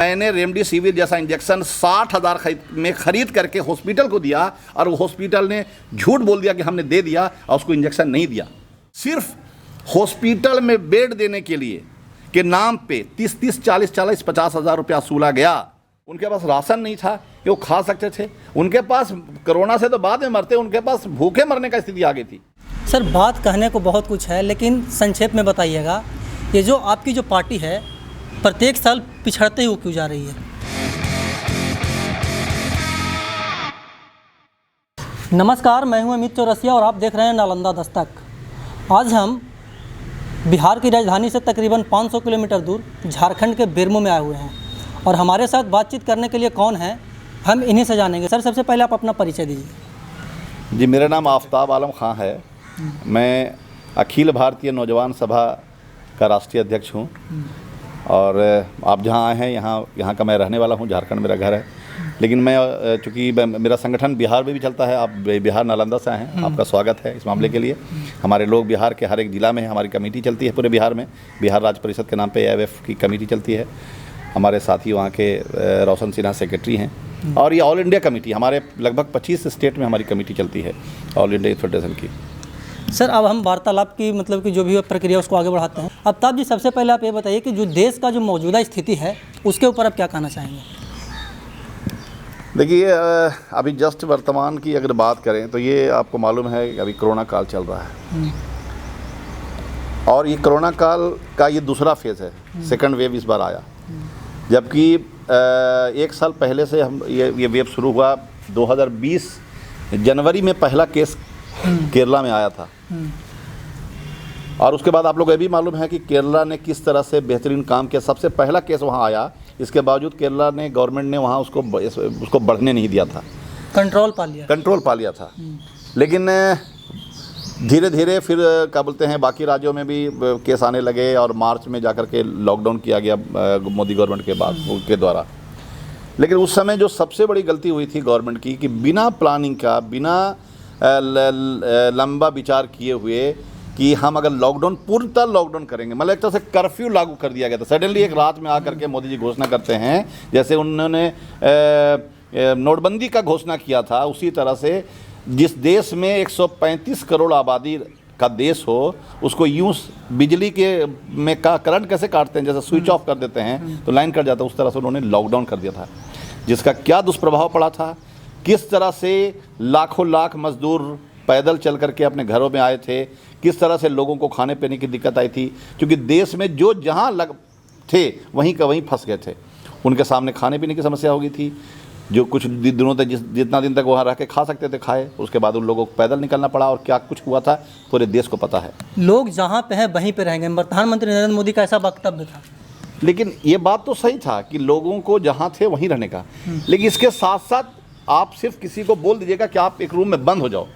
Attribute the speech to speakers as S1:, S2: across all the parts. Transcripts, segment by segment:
S1: मैंने रेमडेसिविर जैसा इंजेक्शन 60,000 में खरीद करके हॉस्पिटल को दिया और वो हॉस्पिटल ने झूठ बोल दिया कि हमने दे दिया और उसको इंजेक्शन नहीं दिया। सिर्फ हॉस्पिटल में बेड देने के लिए के नाम पे 30-30, 40-40, 50,000 रुपया वसूला गया। उनके पास राशन नहीं था कि वो खा सकते थे। उनके पास कोरोना से तो बाद में मरते, उनके पास भूखे मरने का स्थिति आ गई थी।
S2: सर, बात कहने को बहुत कुछ है, लेकिन संक्षेप में बताइएगा, ये जो आपकी जो पार्टी है प्रत्येक साल पिछड़ते हुए क्यों जा रही है? नमस्कार, मैं हूं अमित चौरसिया और आप देख रहे हैं नालंदा दस्तक। आज हम बिहार की राजधानी से तकरीबन 500 किलोमीटर दूर झारखंड के बेरमो में आए हुए हैं और हमारे साथ बातचीत करने के लिए कौन है, हम इन्हीं से जानेंगे। सर, सबसे पहले आप अपना परिचय दीजिए।
S1: जी, मेरा नाम आफ्ताब आलम खां है। मैं अखिल भारतीय नौजवान सभा का राष्ट्रीय अध्यक्ष हूं और आप जहां आए हैं यहाँ का मैं रहने वाला हूं। झारखंड मेरा घर है, लेकिन मैं चूँकि मेरा संगठन बिहार में भी चलता है। आप बिहार नालंदा से आए हैं, आपका स्वागत है इस मामले के लिए। हमारे लोग बिहार के हर एक ज़िला में हैं। हमारी कमेटी चलती है पूरे बिहार में, बिहार राज्य परिषद के नाम पे AIF की कमेटी चलती है। हमारे साथी वहाँ के रोशन सिन्हा सेक्रेटरी हैं और ये ऑल इंडिया कमेटी, हमारे लगभग 25 स्टेट में हमारी कमेटी चलती है ऑल इंडिया फेडरेशन की।
S2: सर, अब हम वार्तालाप की मतलब कि जो भी प्रक्रिया उसको आगे बढ़ाते हैं। आफ्ताब जी, सबसे पहले आप ये बताइए कि जो देश का जो मौजूदा स्थिति है उसके ऊपर आप क्या कहना चाहेंगे?
S1: देखिए, अभी जस्ट वर्तमान की अगर बात करें तो ये आपको मालूम है कि अभी कोरोना काल चल रहा है और ये कोरोना काल का ये दूसरा फेज़ है। सेकंड वेव इस बार आया, जबकि 1 साल पहले से हम ये वेव शुरू हुआ। 2020 जनवरी में पहला केस केरला में आया था और उसके बाद आप लोग ये भी मालूम है कि केरला ने किस तरह से बेहतरीन काम किया। सबसे पहला केस वहाँ आया, इसके बावजूद केरला ने, गवर्नमेंट ने वहाँ उसको बढ़ने नहीं दिया था, कंट्रोल पा लिया था। लेकिन धीरे धीरे फिर क्या बोलते हैं, बाकी राज्यों में भी केस आने लगे और मार्च में जाकर के लॉकडाउन किया गया मोदी गवर्नमेंट के बाद उनके द्वारा। लेकिन उस समय जो सबसे बड़ी गलती हुई थी गवर्नमेंट की कि बिना प्लानिंग का, बिना लंबा विचार किए हुए कि हम अगर लॉकडाउन पूर्णतः लॉकडाउन करेंगे, मतलब एक तरह से कर्फ्यू लागू कर दिया गया था। सडनली एक रात में आकर के मोदी जी घोषणा करते हैं, जैसे उन्होंने नोटबंदी का घोषणा किया था, उसी तरह से जिस देश में 135 करोड़ आबादी का देश हो, उसको यूँ बिजली के में का करंट कैसे काटते हैं, जैसे स्विच ऑफ कर देते हैं तो लाइन कट जाता है, उस तरह से उन्होंने लॉकडाउन कर दिया था। जिसका क्या दुष्प्रभाव पड़ा था, किस तरह से लाखों लाख मजदूर पैदल चल करके अपने घरों में आए थे, किस तरह से लोगों को खाने पीने की दिक्कत आई थी, क्योंकि देश में जो जहाँ लग थे वहीं का वहीं फंस गए थे। उनके सामने खाने पीने की समस्या हो गई थी, जो कुछ दिनों तक जितना दिन तक वहाँ रह के खा सकते थे खाए, उसके बाद उन लोगों को पैदल निकलना पड़ा और क्या कुछ हुआ था पूरे देश को पता है।
S2: लोग जहाँ पे हैं वहीं पे रहेंगे, प्रधानमंत्री नरेंद्र मोदी का ऐसा वक्तव्य था। लेकिन
S1: ये बात तो सही था कि लोगों को जहाँ थे वहीं रहने का, लेकिन इसके साथ साथ आप सिर्फ किसी को बोल दीजिएगा कि आप एक रूम में बंद हो जाओ,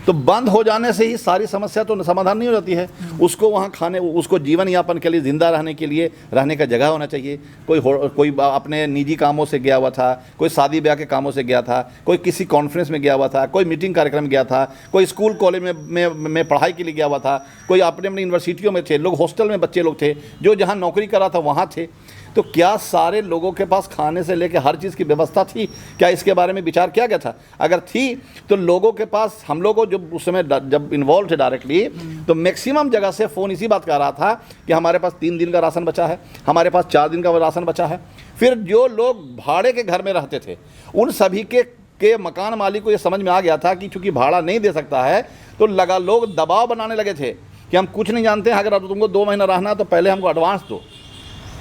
S1: तो बंद हो जाने से ही सारी समस्या तो समाधान नहीं हो जाती है। उसको वहाँ खाने, उसको जीवन यापन के लिए, जिंदा रहने के लिए रहने का जगह होना चाहिए। कोई अपने निजी कामों से गया हुआ था, कोई शादी ब्याह के कामों से गया था, कोई किसी कॉन्फ्रेंस में गया हुआ था, कोई मीटिंग कार्यक्रम गया था, कोई स्कूल कॉलेज में पढ़ाई के लिए गया हुआ था, कोई अपने यूनिवर्सिटियों में थे, लोग हॉस्टल में बच्चे लोग थे, जो जहाँ नौकरी कर रहा था वहाँ थे। तो क्या सारे लोगों के पास खाने से लेकर हर चीज़ की व्यवस्था थी? क्या इसके बारे में विचार किया गया था? अगर थी तो लोगों के पास, हम लोगों को जब उस समय जब इन्वॉल्व थे डायरेक्टली, तो मैक्सिमम जगह से फ़ोन इसी बात कर रहा था कि हमारे पास 3 दिन का राशन बचा है, हमारे पास 4 दिन का राशन बचा है। फिर जो लोग भाड़े के घर में रहते थे, उन सभी के मकान मालिक को ये समझ में आ गया था कि चूँकि भाड़ा नहीं दे सकता है, तो लोग दबाव बनाने लगे थे कि हम कुछ नहीं जानते हैं, अगर तुमको 2 महीना रहना है तो पहले हमको एडवांस दो।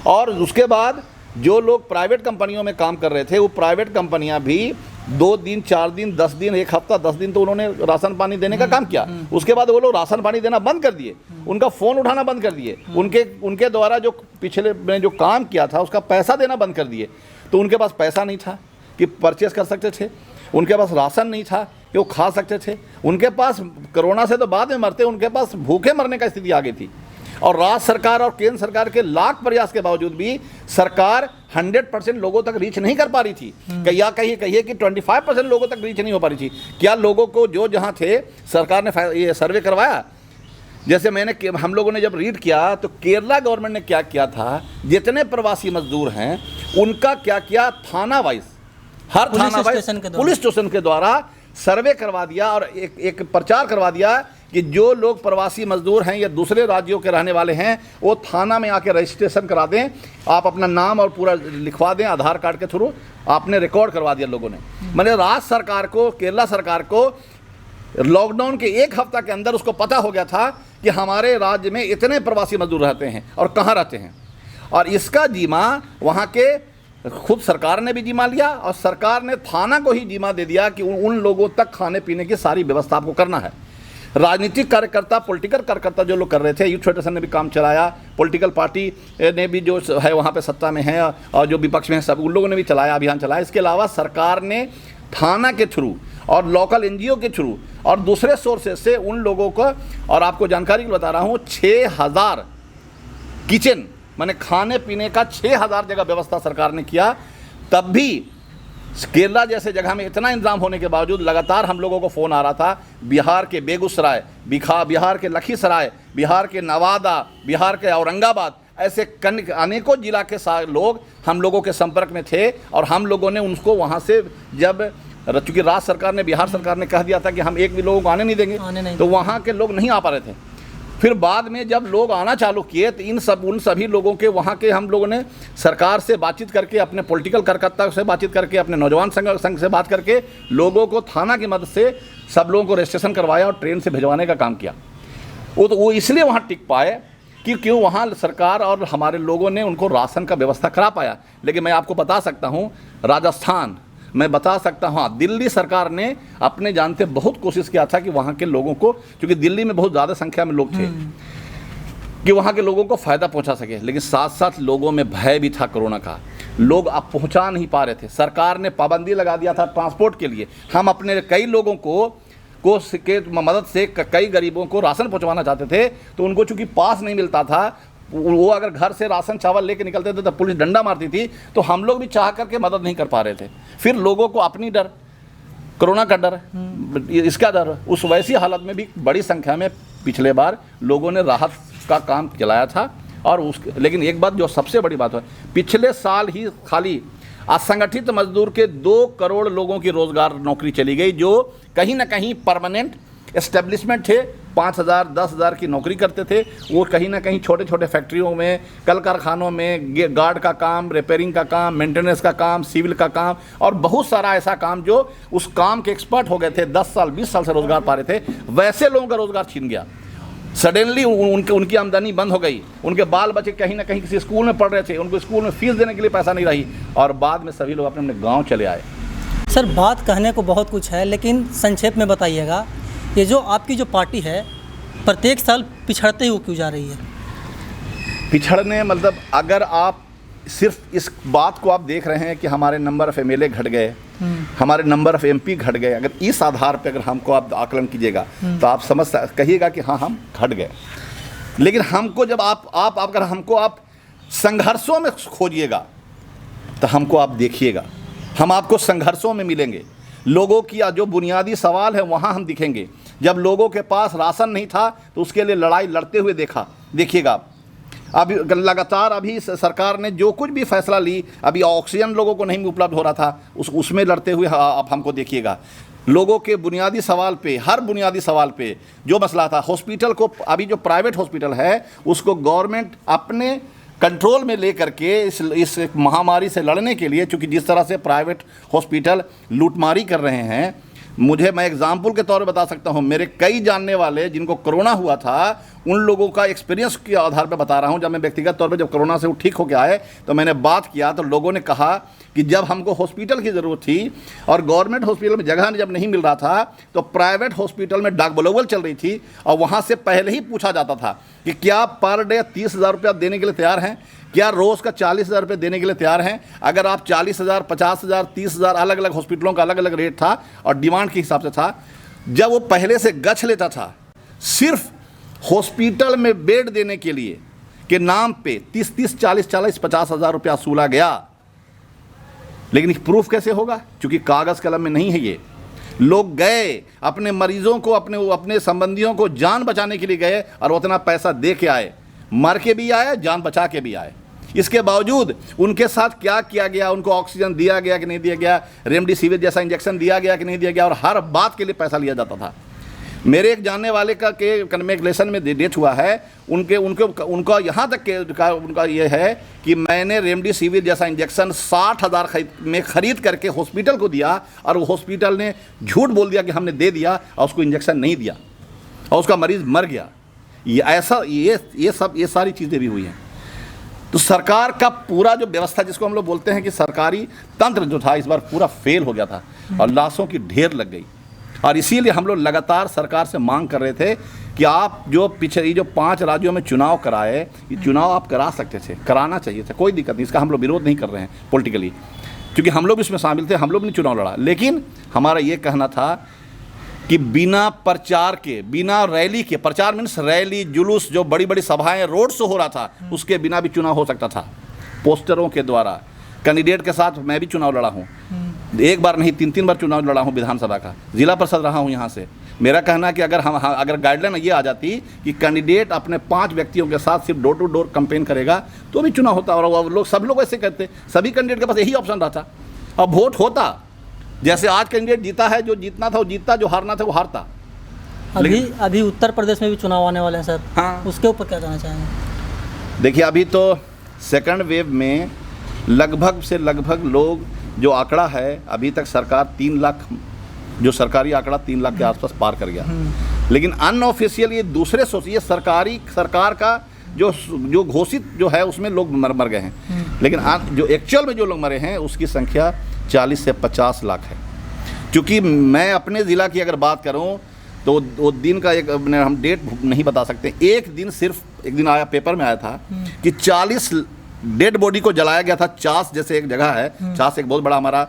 S1: और उसके बाद जो लोग प्राइवेट कंपनियों में काम कर रहे थे, वो प्राइवेट कंपनियां भी 2 दिन, 4 दिन, 10 दिन, 1 हफ्ता, 10 दिन तो उन्होंने राशन पानी देने का काम किया। उसके बाद वो लोग राशन पानी देना बंद कर दिए, उनका फ़ोन उठाना बंद कर दिए, उनके द्वारा जो पिछले में जो काम किया था उसका पैसा देना बंद कर दिए। तो उनके पास पैसा नहीं था कि परचेस कर सकते थे, उनके पास राशन नहीं था कि वो खा सकते थे, उनके पास कोरोना से तो बाद में मरते, उनके पास भूखे मरने का स्थिति आ गई थी। और राज्य सरकार और केंद्र सरकार के लाख प्रयास के बावजूद भी सरकार 100% लोगों तक रीच नहीं कर पा रही थी। या कहिए कि 25% लोगों तक रीच नहीं हो पा रही थी। क्या लोगों को जो जहाँ थे, सरकार ने ये सर्वे करवाया? जैसे हम लोगों ने जब रीड किया तो केरला गवर्नमेंट ने क्या किया था, जितने प्रवासी मजदूर हैं उनका क्या किया, थाना वाइज, हर
S2: पुलिस
S1: थाना वाइज
S2: स्टेशन के द्वारा।
S1: पुलिस स्टेशन के द्वारा सर्वे करवा दिया और एक प्रचार करवा दिया कि जो लोग प्रवासी मजदूर हैं या दूसरे राज्यों के रहने वाले हैं वो थाना में आके रजिस्ट्रेशन करा दें, आप अपना नाम और पूरा लिखवा दें आधार कार्ड के थ्रू। आपने रिकॉर्ड करवा दिया लोगों ने। मैंने राज्य सरकार को, केरला सरकार को लॉकडाउन के एक हफ्ता के अंदर उसको पता हो गया था कि हमारे राज्य में इतने प्रवासी मजदूर रहते हैं और कहाँ रहते हैं, और इसका जिम्मा वहाँ के खुद सरकार ने भी जिम्मा लिया और सरकार ने थाना को ही जिम्मा दे दिया कि उन लोगों तक खाने पीने की सारी व्यवस्था आपको करना है। राजनीतिक कार्यकर्ता, पॉलिटिकल कार्यकर्ता जो लोग कर रहे थे, यूथ फेडरेशन ने भी काम चलाया, पॉलिटिकल पार्टी ने भी जो है वहाँ पे सत्ता में है और जो विपक्ष में है सब उन लोगों ने भी चलाया, अभियान चलाया। इसके अलावा सरकार ने थाना के थ्रू और लोकल एनजीओ के थ्रू और दूसरे सोर्सेज से उन लोगों को, और आपको जानकारी बता रहा हूँ, 6000 किचन माने खाने पीने का 6000 जगह व्यवस्था सरकार ने किया। तब भी केरला जैसे जगह में इतना इंतजाम होने के बावजूद लगातार हम लोगों को फ़ोन आ रहा था, बिहार के बेगूसराय, बिहार के लखीसराय, बिहार के नवादा, बिहार के औरंगाबाद, ऐसे अनेकों जिला के लोग हम लोगों के संपर्क में थे और हम लोगों ने उनको वहाँ से, जब चूँकि राज्य सरकार ने, बिहार सरकार ने कह दिया था कि हम एक भी लोगों को आने नहीं देंगे, तो वहाँ के लोग नहीं आ पा रहे थे। फिर बाद में जब लोग आना चालू किए तो उन सभी लोगों के वहाँ के हम लोगों ने सरकार से बातचीत करके, अपने पॉलिटिकल कार्यकर्ता से बातचीत करके, अपने नौजवान संघ से बात करके लोगों को थाना की मदद से सब लोगों को रजिस्ट्रेशन करवाया और ट्रेन से भिजवाने का काम किया। वो इसलिए वहाँ टिक पाए कि क्यों वहाँ सरकार और हमारे लोगों ने उनको राशन का व्यवस्था करा पाया। लेकिन मैं आपको बता सकता हूँ, राजस्थान, मैं बता सकता हूँ, हाँ, दिल्ली सरकार ने अपने जानते बहुत कोशिश किया था कि वहाँ के लोगों को, क्योंकि दिल्ली में बहुत ज़्यादा संख्या में लोग थे, कि वहाँ के लोगों को फ़ायदा पहुँचा सके। लेकिन साथ साथ लोगों में भय भी था कोरोना का, लोग अब पहुँचा नहीं पा रहे थे। सरकार ने पाबंदी लगा दिया था ट्रांसपोर्ट के लिए। हम अपने कई लोगों को के मदद से कई गरीबों को राशन पहुँचवाना चाहते थे, तो उनको चूँकि पास नहीं मिलता था, वो अगर घर से राशन चावल लेके निकलते थे तो पुलिस डंडा मारती थी, तो हम लोग भी चाह करके मदद नहीं कर पा रहे थे। फिर लोगों को अपनी डर, कोरोना का डर, इसका डर, उस वैसी हालत में भी बड़ी संख्या में पिछले बार लोगों ने राहत का काम चलाया था। और लेकिन एक बात जो सबसे बड़ी बात है, पिछले साल ही खाली असंगठित मजदूर के 2 करोड़ लोगों की रोजगार नौकरी चली गई, जो कहीं ना कहीं परमानेंट एस्टेब्लिशमेंट थे, 5000 10,000 की नौकरी करते थे। वो कहीं ना कहीं छोटे छोटे फैक्ट्रियों में, कल कारखानों में गार्ड का काम, रिपेयरिंग का काम, मेंटेनेंस का काम, सिविल का काम और बहुत सारा ऐसा काम जो उस काम के एक्सपर्ट हो गए थे, 10 साल 20 साल से रोजगार पा रहे थे, वैसे लोगों का रोजगार छीन गया। सडनली उनकी आमदनी बंद हो गई। उनके बाल बच्चे कहीं ना कहीं किसी स्कूल में पढ़ रहे थे, उनको स्कूल में फीस देने के लिए पैसा नहीं रही, और बाद में सभी लोग अपने अपने गाँव चले आए।
S2: सर, बात कहने को बहुत कुछ है, लेकिन संक्षेप में बताइएगा, ये जो आपकी जो पार्टी है प्रत्येक साल पिछड़ते हुए क्यों जा रही है?
S1: पिछड़ने मतलब, अगर आप सिर्फ इस बात को आप देख रहे हैं कि हमारे नंबर ऑफ एमएलए घट गए, हमारे नंबर ऑफ एमपी घट गए, अगर इस आधार पर अगर हमको आप आकलन कीजिएगा तो आप कहिएगा कि हाँ, हम घट गए। लेकिन हमको जब आप अगर हमको आप संघर्षों में खोजिएगा तो हमको आप देखिएगा, हम आपको संघर्षों में मिलेंगे। लोगों की जो बुनियादी सवाल है वहाँ हम दिखेंगे। जब लोगों के पास राशन नहीं था तो उसके लिए लड़ाई लड़ते हुए देखिएगा। अभी लगातार अभी सरकार ने जो कुछ भी फैसला ली, अभी ऑक्सीजन लोगों को नहीं उपलब्ध हो रहा था, उसमें लड़ते हुए आप हमको देखिएगा। लोगों के बुनियादी सवाल पे, हर बुनियादी सवाल पे जो मसला था, हॉस्पिटल को, अभी जो प्राइवेट हॉस्पिटल है उसको गवर्नमेंट अपने कंट्रोल में लेकर के इस महामारी से लड़ने के लिए, चूँकि जिस तरह से प्राइवेट हॉस्पिटल लूटमारी कर रहे हैं, मैं एग्जाम्पल के तौर पे बता सकता हूँ, मेरे कई जानने वाले जिनको कोरोना हुआ था, उन लोगों का एक्सपीरियंस के आधार पर बता रहा हूँ। जब मैं व्यक्तिगत तौर पे जब कोरोना से वो ठीक होकर आए तो मैंने बात किया, तो लोगों ने कहा कि जब हमको हॉस्पिटल की ज़रूरत थी और गवर्नमेंट हॉस्पिटल में जगह जब नहीं मिल रहा था, तो प्राइवेट हॉस्पिटल में डाक बलौवल चल रही थी और वहाँ से पहले ही पूछा जाता था कि क्या पर डे 30,000 रुपया देने के लिए तैयार हैं, क्या रोज़ का 40,000 रुपये देने के लिए तैयार हैं। अगर आप 40,000, 50,000, 30,000, अलग अलग हॉस्पिटलों का अलग अलग रेट था और डिमांड के हिसाब से था। जब वो पहले से गछ लेता था, सिर्फ हॉस्पिटल में बेड देने के लिए के नाम पे 30-30, 40-40, 50,000 रुपया वसूला गया। लेकिन प्रूफ कैसे होगा, क्योंकि कागज़ कलम में नहीं है ये। लोग गए, अपने मरीजों को, अपने संबंधियों को जान बचाने के लिए गए और उतना पैसा दे के आए, मर के भी आए, जान बचा के भी आए। इसके बावजूद उनके साथ क्या किया गया, उनको ऑक्सीजन दिया गया कि नहीं दिया गया, रेमडेसिविर जैसा इंजेक्शन दिया गया कि नहीं दिया गया, और हर बात के लिए पैसा लिया जाता था। मेरे एक जानने वाले का के कन्वेक्लेशन में डेथ हुआ है, उनका यहाँ तक के उनका ये है कि मैंने रेमडेसिविर जैसा इंजेक्शन 60,000 में ख़रीद करके हॉस्पिटल को दिया, और वो हॉस्पिटल ने झूठ बोल दिया कि हमने दे दिया, और उसको इंजेक्शन नहीं दिया और उसका मरीज़ मर गया। ये सारी चीज़ें भी हुई हैं। तो सरकार का पूरा जो व्यवस्था, जिसको हम लोग बोलते हैं कि सरकारी तंत्र जो था, इस बार पूरा फेल हो गया था और लाशों की ढेर लग गई। और इसीलिए हम लोग लगातार सरकार से मांग कर रहे थे कि आप जो पिछले जो 5 राज्यों में चुनाव कराए, ये चुनाव आप करा सकते थे, कराना चाहिए था, कोई दिक्कत नहीं, इसका हम लोग विरोध नहीं कर रहे हैं पॉलिटिकली, क्योंकि हम लोग इसमें शामिल थे, हम लोग ने चुनाव लड़ा। लेकिन हमारा ये कहना था कि बिना प्रचार के, बिना रैली के, प्रचार मीन्स रैली, जुलूस, जो बड़ी बड़ी सभाएं, रोड शो हो रहा था, उसके बिना भी चुनाव हो सकता था। पोस्टरों के द्वारा कैंडिडेट के साथ मैं भी चुनाव लड़ा हूँ, एक बार नहीं 3 बार चुनाव लड़ा हूँ विधानसभा का, जिला परिषद रहा हूँ यहाँ से। मेरा कहना है कि अगर गाइडलाइन ये आ जाती कि कैंडिडेट अपने 5 व्यक्तियों के साथ सिर्फ डोर टू डोर कैंपेन करेगा तो भी चुनाव होता, और लोग सब लोग ऐसे करते, सभी कैंडिडेट के पास यही ऑप्शन रहता, और वोट होता। जैसे आज कैंडिडेट जीता है, जो जीतना था वो जीतता, जो हारना था वो हारता।
S2: अभी उत्तर प्रदेश में भी चुनाव आने वाले हैं सर,
S1: हाँ,
S2: उसके ऊपर क्या कहना चाहेंगे?
S1: देखिए, अभी तो सेकंड वेव में लगभग लोग, जो आंकड़ा है अभी तक सरकार 3 लाख, जो सरकारी आंकड़ा 3 लाख के आसपास पार कर गया, लेकिन अनऑफिशियल ये दूसरे सोचिए सरकार का जो घोषित जो है उसमें लोग मर गए हैं, लेकिन जो एक्चुअल में जो लोग मरे हैं उसकी संख्या 40 से 50 लाख है। क्योंकि मैं अपने ज़िला की अगर बात करूं तो वो दिन का हम डेट नहीं बता सकते, एक दिन आया, पेपर में आया था कि 40 डेड बॉडी को जलाया गया था। चास जैसे एक जगह है, चास एक बहुत बड़ा हमारा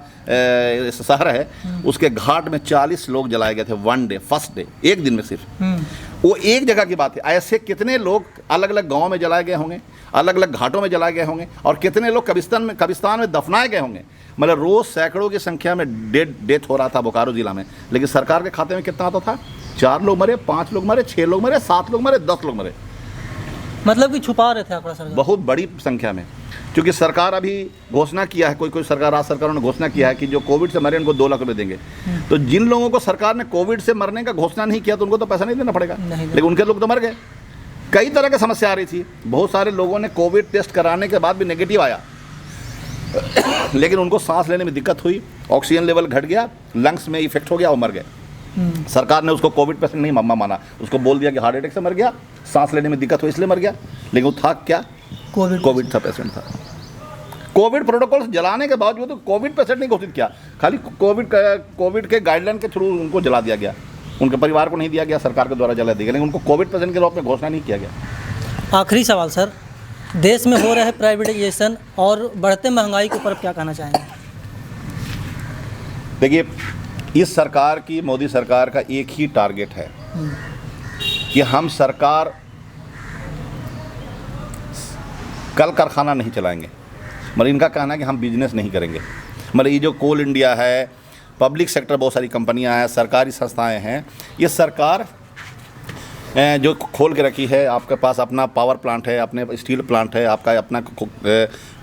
S1: शहर है, उसके घाट में 40 लोग जलाए गए थे वन डे, फर्स्ट डे, एक दिन में सिर्फ। वो एक जगह की बात है, ऐसे कितने लोग अलग अलग गाँव में जलाए गए होंगे, अलग अलग घाटों में जलाए गए होंगे, और कितने लोग कब्रिस्तान में दफनाए गए होंगे। मतलब रोज़ सैकड़ों की संख्या में डेथ हो रहा था बोकारो जिला में, लेकिन सरकार के खाते में कितना आता था? 4 लोग मरे, 5 लोग मरे, 6 लोग मरे, 7 लोग मरे, 10 लोग मरे।
S2: मतलब कि छुपा रहे थे आंकड़ा सर,
S1: बहुत बड़ी संख्या में। क्योंकि सरकार अभी घोषणा किया है, कोई सरकार, राज्य सरकारों ने घोषणा किया है कि जो कोविड से मरे उनको 2 लाख रुपए देंगे। तो जिन लोगों को सरकार ने कोविड से मरने का घोषणा नहीं किया तो उनको तो पैसा नहीं देना पड़ेगा, लेकिन उनके लोग तो मर गए। कई तरह की समस्या आ रही थी, बहुत सारे लोगों ने कोविड टेस्ट कराने के बाद भी नेगेटिव आया, लेकिन उनको सांस लेने में दिक्कत हुई, ऑक्सीजन लेवल घट गया, लंग्स में इफेक्ट हो गया, वो मर गए। सरकार ने उसको कोविड पेशेंट नहीं माना, उसको बोल दिया कि हार्ट अटैक से मर गया, सांस लेने में दिक्कत हुई इसलिए मर गया, लेकिन वो था क्या? कोविड था, पेशेंट था। कोविड प्रोटोकॉल जलाने के बावजूद तो कोविड पेशेंट नहीं घोषित किया, खाली कोविड के गाइडलाइन के थ्रू उनको जला दिया गया, उनके परिवार को नहीं दिया गया, सरकार के द्वारा जला दिया गया, लेकिन उनको कोविड पेशेंट के रूप में घोषणा नहीं किया गया।
S2: आखिरी सवाल सर, देश में हो रहे प्राइवेटाइजेशन और बढ़ते महंगाई के ऊपर क्या कहना चाहेंगे?
S1: देखिए, इस सरकार की, मोदी सरकार का एक ही टारगेट है कि हम सरकार कल कारखाना नहीं चलाएंगे, मतलब इनका कहना है कि हम बिजनेस नहीं करेंगे। मतलब ये जो कोल इंडिया है, पब्लिक सेक्टर बहुत सारी कंपनियां हैं, सरकारी संस्थाएं हैं, ये सरकार जो खोल के रखी है। आपके पास अपना पावर प्लांट है, अपने स्टील प्लांट है, आपका अपना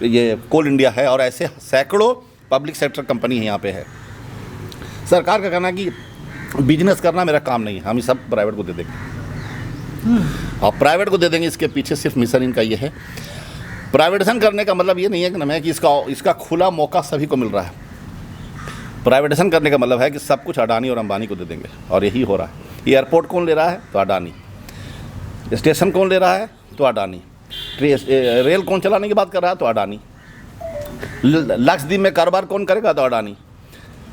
S1: ये कोल इंडिया है, और ऐसे सैकड़ों पब्लिक सेक्टर कंपनी यहाँ पे है। सरकार का कहना है कि बिजनेस करना मेरा काम नहीं है, हम ये सब प्राइवेट को दे देंगे, और प्राइवेट को दे देंगे। इसके पीछे सिर्फ मिशन इनका ये है। प्राइवेटाइजेशन करने का मतलब ये नहीं है कि इसका खुला मौका सभी को मिल रहा है। प्राइवेटाइजेशन करने का मतलब है कि सब कुछ अडानी और अंबानी को दे देंगे, और यही हो रहा है। एयरपोर्ट कौन ले रहा है? तो अडानी। स्टेशन कौन ले रहा है? तो अडानी। रेल कौन चलाने की बात कर रहा है? तो अडानी। लक्षद्वीप में कारोबार कौन करेगा? तो अडानी।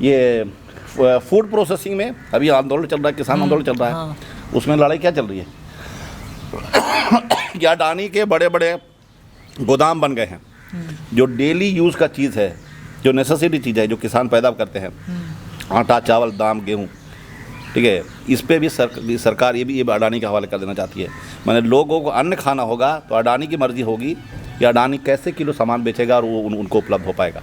S1: ये फूड प्रोसेसिंग में अभी आंदोलन चल रहा है, किसान आंदोलन चल रहा है,
S2: हाँ।
S1: उसमें लड़ाई क्या चल रही है? कि अडानी के बड़े बड़े गोदाम बन गए हैं, जो डेली यूज़ का चीज़ है, जो नेसेसिटी चीज़ है, जो किसान पैदा करते हैं, आटा, चावल, दाम, गेहूँ, ठीक है, इस पे भी सरकार ये अडानी के हवाले कर देना चाहती है। मैंने लोगों को अन्न खाना होगा तो अडानी की मर्जी होगी कि अडानी कैसे किलो सामान बेचेगा और वो उनको उपलब्ध हो पाएगा।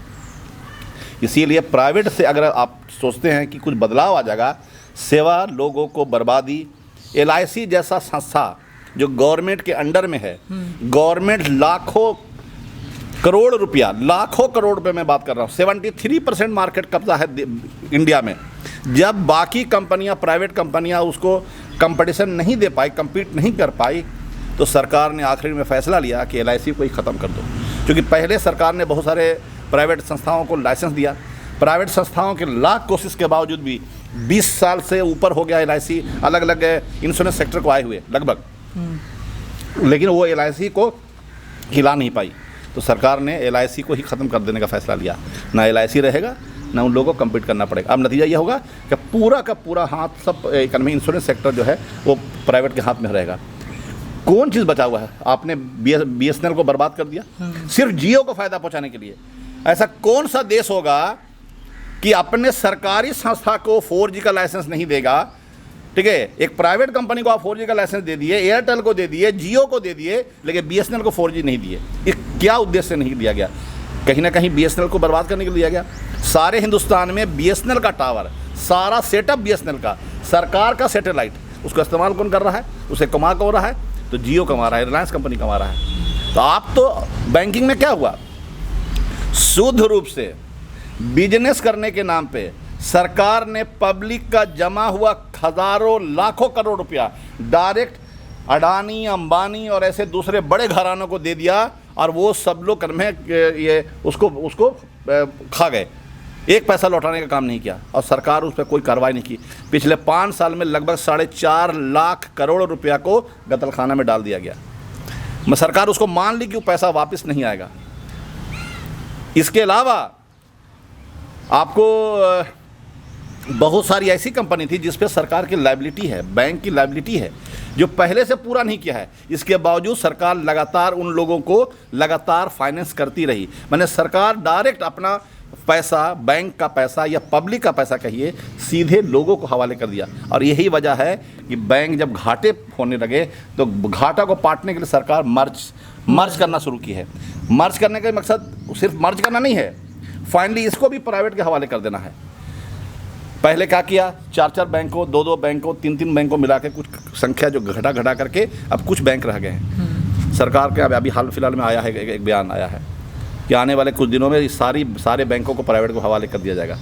S1: इसीलिए प्राइवेट से अगर आप सोचते हैं कि कुछ बदलाव आ जाएगा, सेवा, लोगों को बर्बादी, LIC जैसा संस्था जो गवर्नमेंट के अंडर में है, गवर्नमेंट लाखों करोड़ रुपया, लाखों करोड़ रुपए में बात कर रहा हूँ। 73% मार्केट कब्जा है इंडिया में। जब बाकी कंपनियां, प्राइवेट कंपनियां उसको कंपटीशन नहीं दे पाई, compete नहीं कर पाई, तो सरकार ने आखिर में फैसला लिया कि LIC को ही ख़त्म कर दो। क्योंकि पहले सरकार ने बहुत सारे प्राइवेट संस्थाओं को लाइसेंस दिया। प्राइवेट संस्थाओं के लाख कोशिश के बावजूद भी 20 साल से ऊपर हो गया LIC अलग अलग इंश्योरेंस सेक्टर को आए हुए लगभग, लेकिन वो LIC को हिला नहीं पाई। तो सरकार ने LIC को ही ख़त्म कर देने का फैसला लिया। ना LIC रहेगा, ना उन लोगों को कम्पीट करना पड़ेगा। अब नतीजा ये होगा कि पूरा का पूरा हाथ, सब इकोनॉमी इंश्योरेंस सेक्टर जो है वो प्राइवेट के हाथ में रहेगा। कौन चीज़ बचा हुआ है? आपने BSNL को बर्बाद कर दिया सिर्फ जियो को फ़ायदा पहुंचाने के लिए। ऐसा कौन सा देश होगा कि अपने सरकारी संस्था को 4G का लाइसेंस नहीं देगा? ठीक है, एक प्राइवेट कंपनी को आप 4G का लाइसेंस दे दिए, एयरटेल को दे दिए, जियो को दे दिए, लेकिन BSNL को 4G नहीं दिए। ये क्या उद्देश्य से नहीं दिया गया? कहीं ना कहीं BSNL को बर्बाद करने के लिए दिया गया। सारे हिंदुस्तान में BSNL का टावर, सारा सेटअप BSNL का, सरकार का सैटेलाइट, उसका इस्तेमाल कौन कर रहा है? उसे कमा कौन रहा है? तो जियो कमा रहा है, रिलायंस कंपनी कमा रहा है। तो आप तो बैंकिंग में क्या हुआ? शुद्ध रूप से बिजनेस करने के नाम पे सरकार ने पब्लिक का जमा हुआ हजारों लाखों करोड़ रुपया डायरेक्ट अडानी, अंबानी और ऐसे दूसरे बड़े घरानों को दे दिया, और वो सब लोग कर्म ये उसको खा गए। एक पैसा लौटाने का काम नहीं किया, और सरकार उस पर कोई कार्रवाई नहीं की। पिछले 5 साल में लगभग 4.5 लाख करोड़ रुपया को गतलखाना में डाल दिया गया। सरकार उसको मान ली कि वो पैसा वापस नहीं आएगा। इसके अलावा आपको बहुत सारी ऐसी कंपनी थी जिस पे सरकार की लायबिलिटी है, बैंक की लायबिलिटी है, जो पहले से पूरा नहीं किया है। इसके बावजूद सरकार लगातार उन लोगों को लगातार फाइनेंस करती रही। मैंने सरकार डायरेक्ट अपना पैसा, बैंक का पैसा या पब्लिक का पैसा कहिए, सीधे लोगों को हवाले कर दिया। और यही वजह है कि बैंक जब घाटे होने लगे तो घाटा को पाटने के लिए सरकार मर्ज करना शुरू की है। मर्ज करने का मकसद सिर्फ मर्ज करना नहीं है, फाइनली इसको भी प्राइवेट के हवाले कर देना है। पहले क्या किया? 4 बैंकों, 2 बैंकों, 3 बैंकों मिला के कुछ संख्या जो घटा करके अब कुछ बैंक रह गए हैं। सरकार के अभी हाल फिलहाल में आया है, एक बयान आया है कि आने वाले कुछ दिनों में सारे बैंकों को प्राइवेट को हवाले कर दिया जाएगा।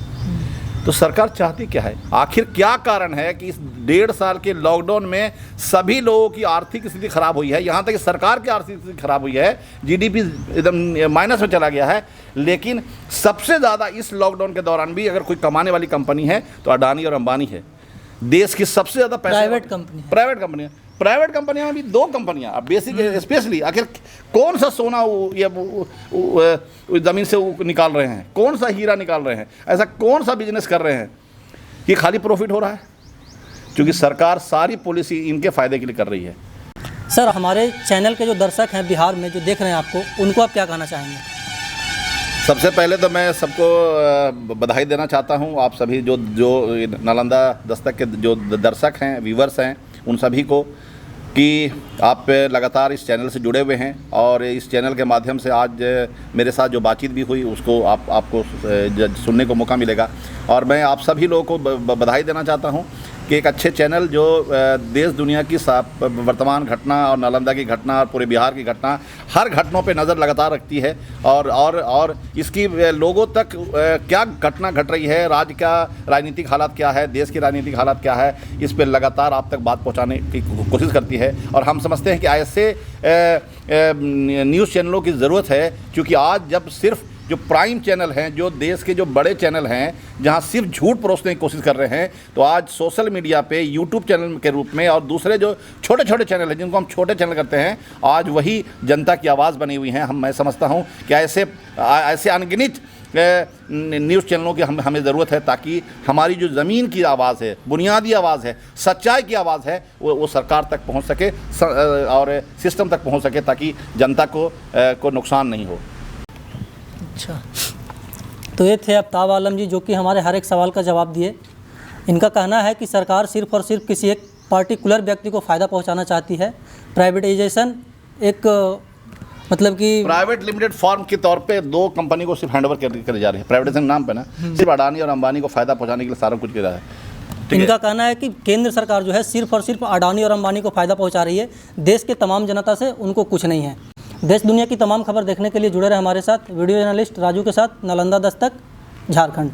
S1: तो सरकार चाहती क्या है? आखिर क्या कारण है कि इस 1.5 साल के लॉकडाउन में सभी लोगों की आर्थिक स्थिति खराब हुई है, यहाँ तक कि सरकार की आर्थिक स्थिति खराब हुई है, GDP एकदम माइनस में चला गया है। लेकिन सबसे ज़्यादा इस लॉकडाउन के दौरान भी अगर कोई कमाने वाली कंपनी है तो अडानी और अंबानी है। देश की सबसे ज़्यादा प्राइवेट कंपनियां में भी 2 कंपनियां अब बेसिक स्पेशली। आखिर कौन सा सोना ये ज़मीन से निकाल रहे हैं? कौन सा हीरा निकाल रहे हैं? ऐसा कौन सा बिजनेस कर रहे हैं कि खाली प्रॉफिट हो रहा है? क्योंकि सरकार सारी पॉलिसी इनके फ़ायदे के लिए कर रही है।
S2: सर, हमारे चैनल के जो दर्शक हैं बिहार में जो देख रहे हैं आपको, उनको आप क्या कहना चाहेंगे?
S1: सबसे पहले तो मैं सबको बधाई देना चाहता हूं। आप सभी जो नालंदा दस्तक के जो दर्शक हैं, व्यूवर्स हैं, उन सभी को कि आप लगातार इस चैनल से जुड़े हुए हैं, और इस चैनल के माध्यम से आज मेरे साथ जो बातचीत भी हुई उसको आपको सुनने को मौका मिलेगा। और मैं आप सभी लोगों को बधाई देना चाहता हूं कि एक अच्छे चैनल जो देश दुनिया की वर्तमान घटना और नालंदा की घटना और पूरे बिहार की घटना, हर घटनाओं पे नज़र लगातार रखती है, और इसकी लोगों तक क्या घटना घट रही है, राज्य का राजनीतिक हालात क्या है, देश की राजनीतिक हालात क्या है, इस पे लगातार आप तक बात पहुंचाने की कोशिश करती है। और हम समझते हैं कि ऐसे न्यूज़ चैनलों की ज़रूरत है, क्योंकि आज जब सिर्फ जो प्राइम चैनल हैं, जो देश के जो बड़े चैनल हैं, जहां सिर्फ झूठ परोसने की कोशिश कर रहे हैं, तो आज सोशल मीडिया पे यूट्यूब चैनल के रूप में और दूसरे जो छोटे छोटे चैनल हैं जिनको हम छोटे चैनल करते हैं, आज वही जनता की आवाज़ बनी हुई हैं। मैं समझता हूं कि ऐसे अनगिनत न्यूज़ चैनलों की हमें ज़रूरत है, ताकि हमारी जो ज़मीन की आवाज़ है, बुनियादी आवाज़ है, सच्चाई की आवाज़ है, वो सरकार तक पहुँच सके और सिस्टम तक पहुँच सके, ताकि जनता को नुकसान नहीं हो।
S2: अच्छा, तो ये थे आफ्ताब आलम जी, जो कि हमारे हर एक सवाल का जवाब दिए। इनका कहना है कि सरकार सिर्फ और सिर्फ किसी एक पार्टिकुलर व्यक्ति को फ़ायदा पहुंचाना चाहती है। प्राइवेटाइजेशन एक मतलब कि
S1: प्राइवेट लिमिटेड फॉर्म के तौर पे 2 कंपनी को सिर्फ हैंडओवर करे जा रहे हैं प्राइवेटाइजेशन नाम पे ना, सिर्फ अडानी और अंबानी को फ़ायदा पहुँचाने के लिए सारा कुछ किया है।
S2: इनका कहना है कि केंद्र सरकार जो है सिर्फ और सिर्फ अडानी और अंबानी को फ़ायदा पहुँचा रही है, देश के तमाम जनता से उनको कुछ नहीं है। देश दुनिया की तमाम खबर देखने के लिए जुड़े रहे हमारे साथ। वीडियो जर्नलिस्ट राजू के साथ, नालंदा दस्तक, झारखंड।